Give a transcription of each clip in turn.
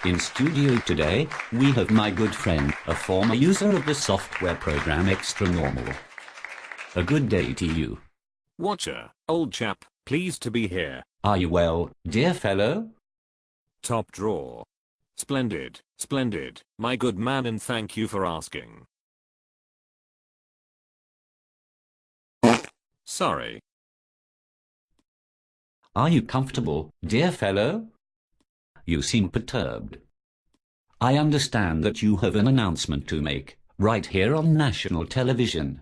In studio today, we have my good friend, a former user of the software program xtranormal. A good day to you. Watcher, old chap, pleased to be here. Are you well, dear fellow? Top drawer. Splendid, splendid, my good man, and thank you for asking. Sorry. Are you comfortable, dear fellow? You seem perturbed. I understand that you have an announcement to make, right here on national television.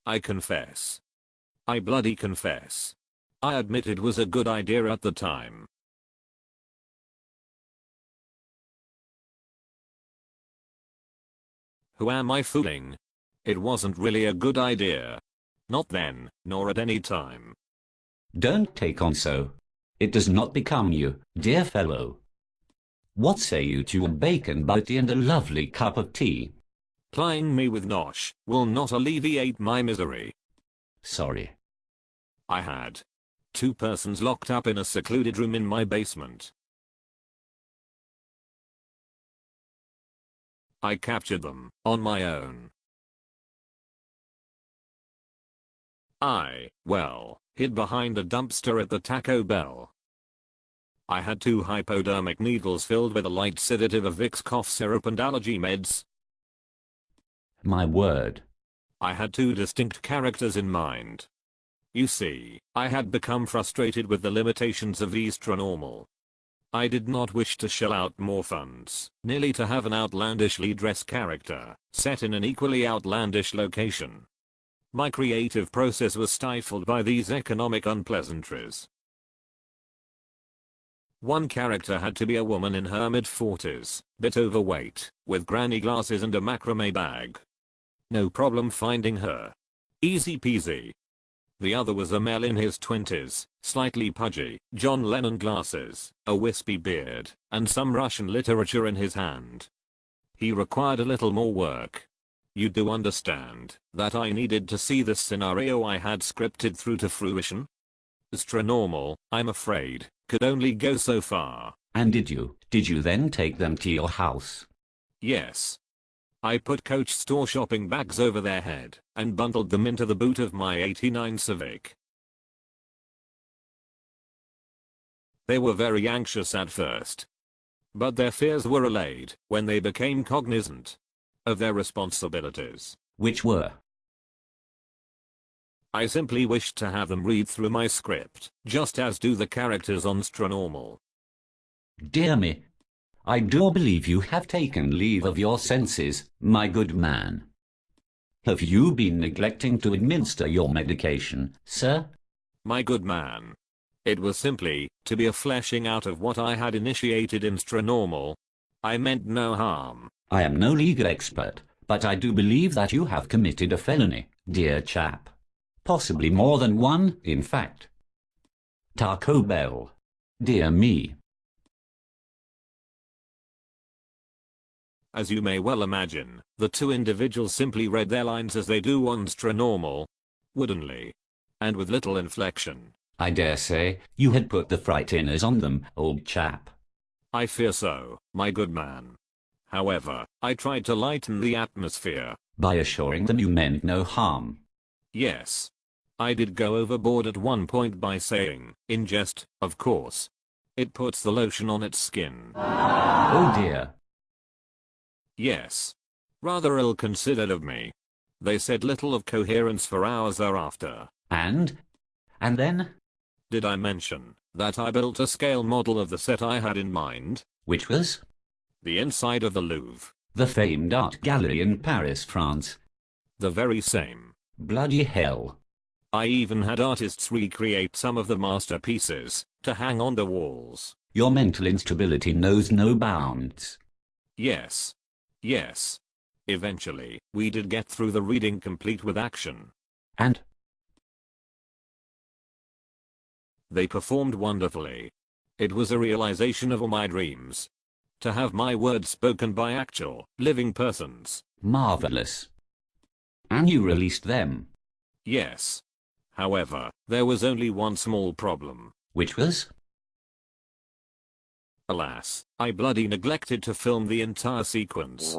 I confess. I bloody confess. I admit it was a good idea at the time. Who am I fooling? It wasn't really a good idea. Not then, nor at any time. Don't take on so. It does not become you, dear fellow. What say you to a bacon butty and a lovely cup of tea? Plying me with nosh will not alleviate my misery. Sorry. I had 2 persons locked up in a secluded room in my basement. I captured them on my own. Well, hid behind a dumpster at the Taco Bell. I had 2 hypodermic needles filled with a light sedative of Vicks cough syrup and allergy meds. My word. I had 2 distinct characters in mind. You see, I had become frustrated with the limitations of xtranormal. I did not wish to shell out more funds, merely to have an outlandishly dressed character, set in an equally outlandish location. My creative process was stifled by these economic unpleasantries. One character had to be a woman in her mid-40s, bit overweight, with granny glasses and a macrame bag. No problem finding her. Easy peasy. The other was a male in his 20s, slightly pudgy, John Lennon glasses, a wispy beard, and some Russian literature in his hand. He required a little more work. You do understand that I needed to see this scenario I had scripted through to fruition? xtranormal, I'm afraid, could only go so far. And did you then take them to your house? Yes. I put Coach store shopping bags over their head and bundled them into the boot of my '89 Civic. They were very anxious at first, but their fears were allayed when they became cognizant of their responsibilities. Which were? I simply wished to have them read through my script, just as do the characters on xtranormal. Dear me. I do believe you have taken leave of your senses, my good man. Have you been neglecting to administer your medication, sir? My good man. It was simply to be a fleshing out of what I had initiated in xtranormal. I meant no harm. I am no legal expert, but I do believe that you have committed a felony, dear chap. Possibly more than one, in fact. Taco Bell. Dear me. As you may well imagine, the 2 individuals simply read their lines as they do on xtranormal, woodenly, and with little inflection. I dare say you had put the frighteners on them, old chap. I fear so, my good man. However, I tried to lighten the atmosphere by assuring them you meant no harm. Yes. I did go overboard at one point by saying, in jest, of course, it puts the lotion on its skin. Oh dear. Yes. Rather ill-considered of me. They said little of coherence for hours thereafter. And then? Did I mention that I built a scale model of the set I had in mind? Which was? The inside of the Louvre. The famed art gallery in Paris, France. The very same. Bloody hell. I even had artists recreate some of the masterpieces to hang on the walls. Your mental instability knows no bounds. Yes. Yes. Eventually, we did get through the reading complete with action. And? They performed wonderfully. It was a realization of all my dreams. To have my words spoken by actual, living persons. Marvelous. And you released them? Yes. However, there was only one small problem. Which was? Alas, I bloody neglected to film the entire sequence.